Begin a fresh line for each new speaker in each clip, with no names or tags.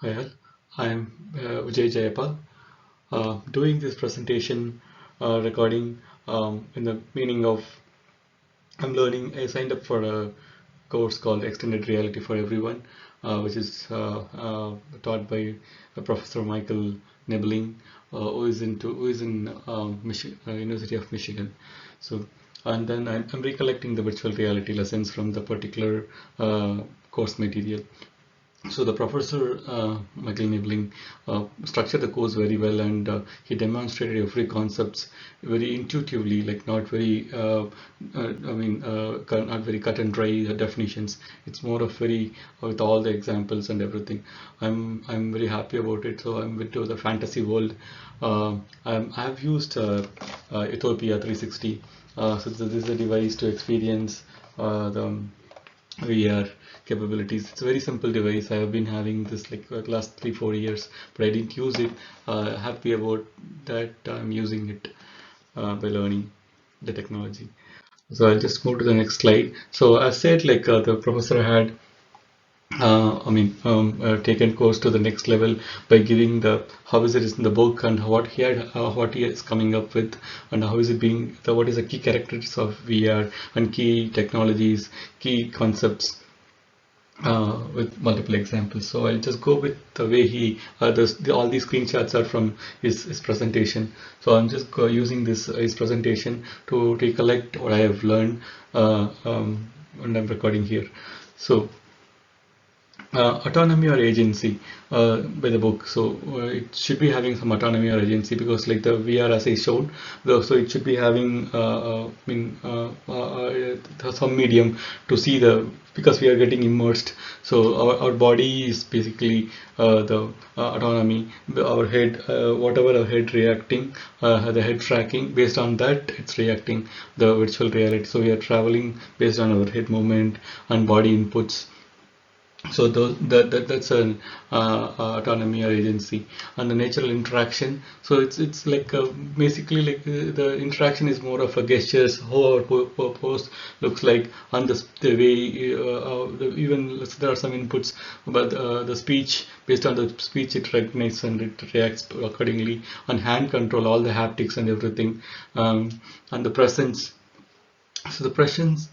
Hi all, I'm Vijay Jayapal. Doing this presentation recording in the meaning of I'm learning. I signed up for a course called Extended Reality for Everyone, which is taught by Professor Michael Nebling, who is in University of Michigan. So, and then I'm recollecting the virtual reality lessons from the particular course material. So the professor, Michael Nibling, structured the course very well, and he demonstrated every concepts very intuitively, like not very, not very cut and dry definitions. It's more of very with all the examples and everything. I'm very happy about it. So I'm into the fantasy world. I've used Utopia 360. So this is a device to experience the VR capabilities. It's a very simple device. I have been having this like last 3-4 years, but I didn't use it. Happy about that. I'm using it by learning the technology. So I'll just move to the next slide. So I said like the professor had taken course to the next level by giving the how is it in the book and what he is coming up with, and how is it being what is the key characteristics of VR and key technologies, key concepts with multiple examples. So I'll just go with the way all these screenshots are from his presentation. So I'm just using this his presentation to recollect what I have learned when I'm recording here. So autonomy or agency by the book. So it should be having some autonomy or agency, because like the VR as I showed, so it should be having some medium to see the, because we are getting immersed. So our body is basically the autonomy, our head, whatever our head reacting, the head tracking, based on that it's reacting the virtual reality. So we are traveling based on our head movement and body inputs. So that's an autonomy or agency. And the natural interaction, so it's like basically like the interaction is more of a gestures, how our pose looks like, and the way even there are some inputs, but the speech, based on the speech it recognizes and it reacts accordingly, and hand control, all the haptics and everything, and the presence. So the presence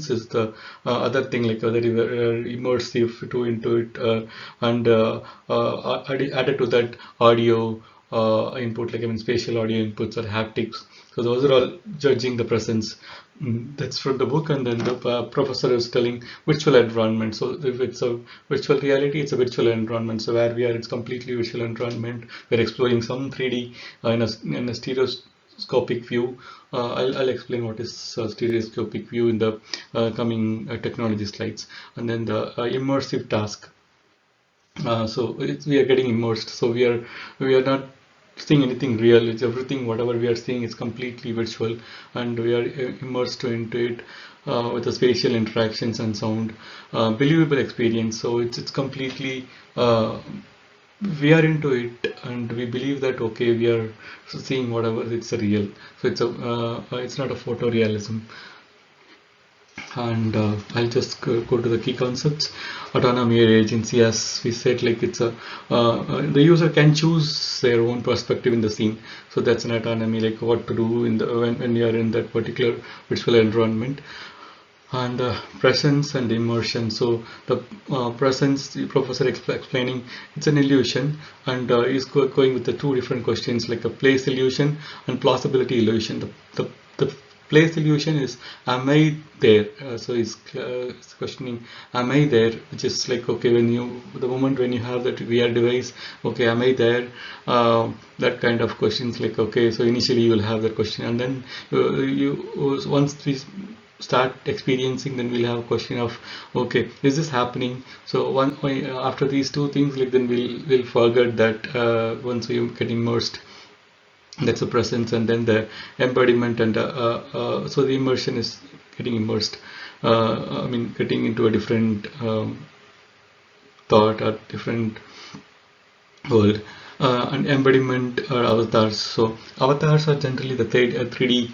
is the other thing, like whether you were immersive to into it, and added to that audio input, like I mean spatial audio inputs or haptics. So those are all judging the presence. That's from the book, and then the professor is telling virtual environment. So if it's a virtual reality, it's a virtual environment. So where we are, it's completely virtual environment. We're exploring some 3D in a stereoscopic view. I'll explain what is stereoscopic view in the coming technology slides. And then the immersive task. We are getting immersed. So we are not seeing anything real. It's everything, whatever we are seeing is completely virtual, and we are immersed into it with the spatial interactions and sound, believable experience. So it's completely we are into it, and we believe that okay, we are seeing whatever, it's a real. So it's not a photorealism. And I'll just go to the key concepts. Autonomy or agency, as we said, like it's a the user can choose their own perspective in the scene. So that's an autonomy, like what to do in the when you are in that particular virtual environment. And presence and immersion. So the presence, the professor explaining, it's an illusion, and is going with the two different questions, like a place illusion and plausibility illusion. The place illusion is, am I there? So it's questioning, am I there? Which is like, okay, the moment when you have that VR device, okay, am I there? That kind of questions, like okay, so initially you will have that question, and then once we start experiencing, then we'll have a question of, okay, is this happening? So after these two things, like then we'll forget that once we get immersed. That's the presence, and then the embodiment, and so the immersion is getting immersed. Getting into a different thought or different world. and embodiment or avatars. So avatars are generally the 3D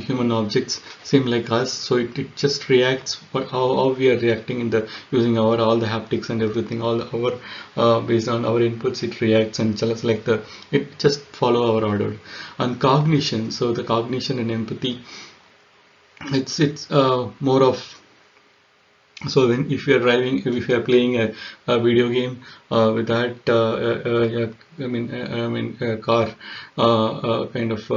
human objects, same like us. So it just reacts how we are reacting in the using our all the haptics and everything, all our based on our inputs it reacts, and just like the it just follow our order. And cognition, so the cognition and empathy, it's more of, so when if you are driving, if you are playing a video game with that I mean a car kind of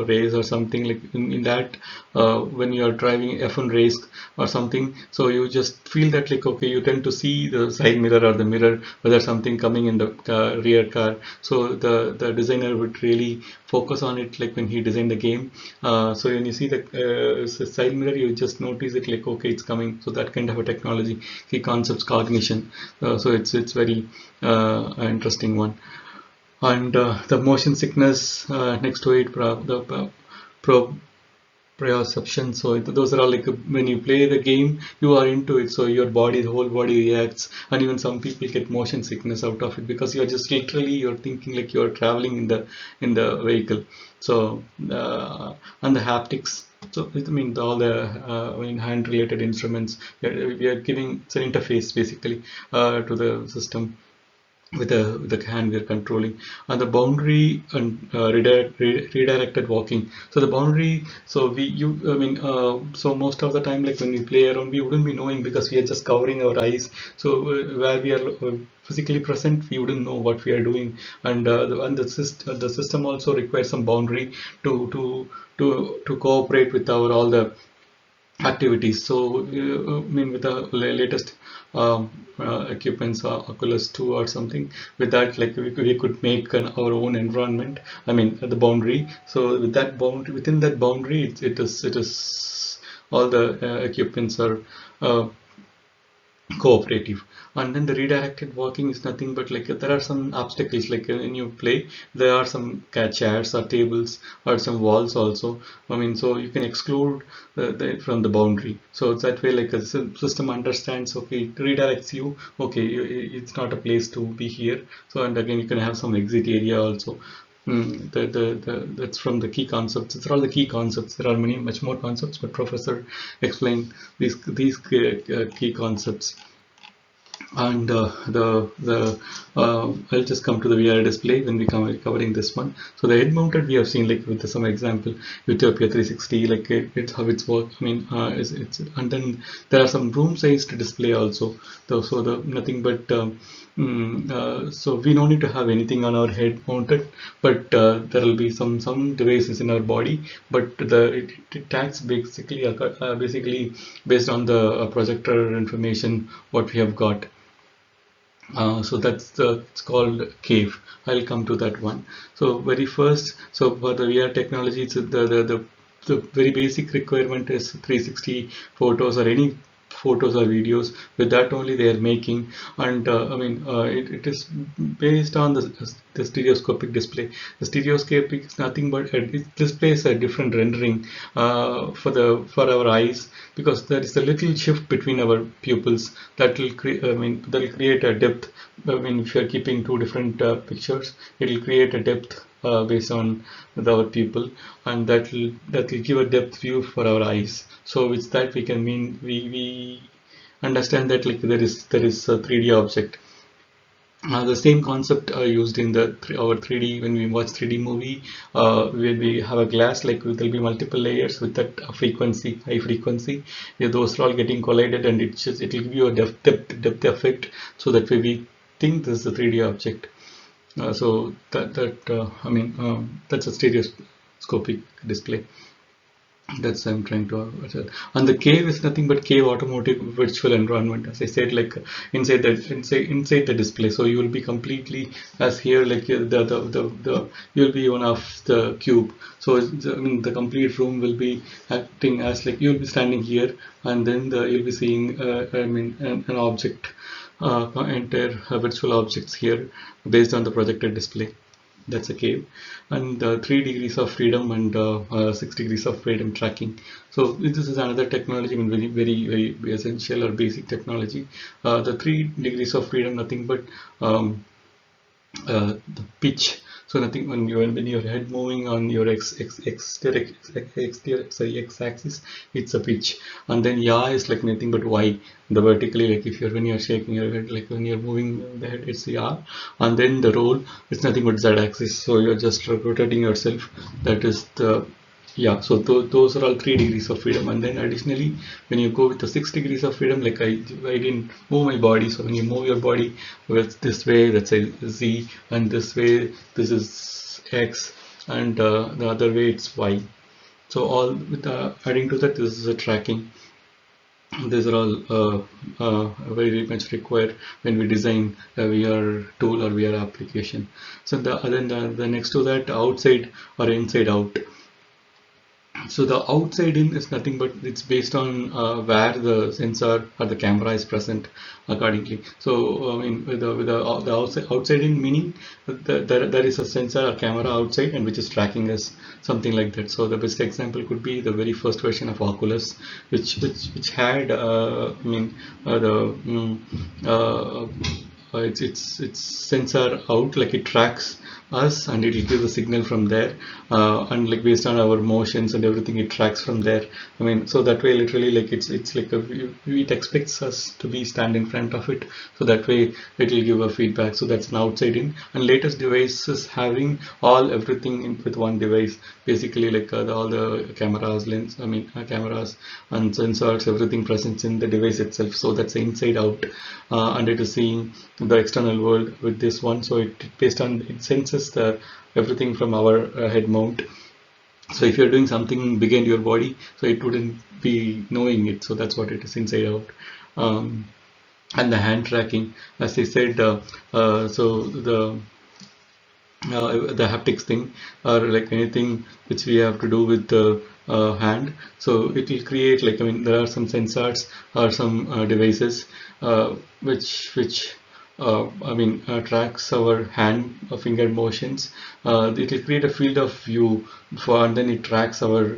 race or something like in that when you are driving F1 race or something, so you just feel that like okay, you tend to see the side mirror or the mirror whether something coming in the rear car. So the designer would really focus on it, like when he designed the game. So when you see the side mirror, you just notice it like okay, it's coming. So that kind of a technology, key concepts, cognition. So it's very interesting one. And the motion sickness next to it, the pro perception. So those are all like when you play the game, you are into it. So your body, the whole body reacts, and even some people get motion sickness out of it because you're just literally you're thinking like you're traveling in the vehicle. So and the haptics. So I mean all the I mean hand related instruments. We are giving it's an interface basically to the system with the hand we are controlling. And the boundary and redirected walking. So the boundary, so we you I mean so most of the time like when we play around we wouldn't be knowing because we are just covering our eyes. So where we are physically present we wouldn't know what we are doing. And the system also requires some boundary to cooperate with our all the activities. So I mean with the latest equipments, Oculus 2 or something, with that like we could make our own environment, I mean the boundary. So with that boundary, within that boundary it is all the equipments are uh, cooperative. And then the redirected walking is nothing but like there are some obstacles like when you play there are some chairs or tables or some walls also. I mean so you can exclude from the boundary. So it's that way like the system understands okay, it redirects you, okay, it's not a place to be here. So and again you can have some exit area also. That's from the key concepts. It's all the key concepts. There are many much more concepts, but professor explained these key concepts. And I'll just come to the VR display when we come covering this one. So the head mounted we have seen like with some example Utopia 360, like it's how it's work. I mean it's and then there are some room sized display also. So the nothing but so we don't need to have anything on our head mounted, but there will be some devices in our body, but it acts basically based on the projector information what we have got. So that's it's called cave. I'll come to that one. So very first, so for the VR technology, it's the very basic requirement is 360 photos or any photos or videos. With that only they are making. And I mean it is based on the stereoscopic display. The stereoscopic is nothing but it displays a different rendering for our eyes, because there is a little shift between our pupils that will create, I mean that will create a depth. I mean if you are keeping two different pictures, it will create a depth based on our pupil, and that will give a depth view for our eyes. So with that we can mean we understand that like there is a 3D object. The same concept used in our 3D when we watch 3D movie, where we have a glass, like there'll be multiple layers with that frequency, high frequency. Yeah, those are all getting collided, and it will give you a depth effect, so that way we think this is a 3D object. So I mean that's a stereoscopic display. That's I'm trying to and the cave is nothing but cave automotive virtual environment, as I said, like inside the display. So you will be completely as here, like the you'll be one of the cube. So I mean the complete room will be acting as like you'll be standing here, and then you'll be seeing I mean an object, entire virtual objects here based on the projected display. That's a cave. And 3 degrees of freedom and 6 degrees of freedom tracking. So this is another technology, I mean, very essential or basic technology. The 3 degrees of freedom, nothing but the pitch. So nothing when your head moving on your x axis, it's a pitch. And then yaw is like nothing but y. The vertically, like if you're when you're shaking your head, like when you're moving the head, it's yaw. And then the roll, it's nothing but z axis. So you're just rotating yourself. That is the yeah. So those are all 3 degrees of freedom. And then additionally, when you go with the 6 degrees of freedom, like I didn't move my body. So when you move your body with this way, that's a z, and this way this is x, and the other way it's y. So all with adding to that, this is a tracking. These are all very much required when we design a VR tool or VR application. So the next to that, outside or inside out. So the outside in is nothing but it's based on where the sensor or the camera is present accordingly. So I mean the outside in meaning there is a sensor or camera outside and which is tracking us, something like that. So the best example could be the very first version of Oculus, which had I mean the it's sensor out, like it tracks us and it will give the signal from there, and like based on our motions and everything it tracks from there. I mean, so that way literally like it's like it expects us to be stand in front of it, so that way it will give a feedback. So that's an outside in. And latest devices having all everything in with one device, basically like all the cameras, lens, I mean cameras and sensors, everything present in the device itself. So that's the inside out, and it is seeing the external world with this one. So it based on it senses the everything from our head mount. So if you're doing something behind your body, so it wouldn't be knowing it. So that's what it is, inside out. And the hand tracking, as I said, so the haptics thing, or like anything which we have to do with the hand. So it will create, like I mean there are some sensors or some devices which I mean tracks our hand finger motions. It will create a field of view for, and then it tracks our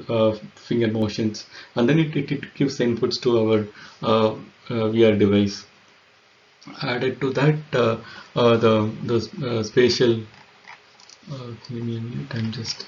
finger motions, and then it gives inputs to our VR device. Added to that, the spatial give me a minute, I'm just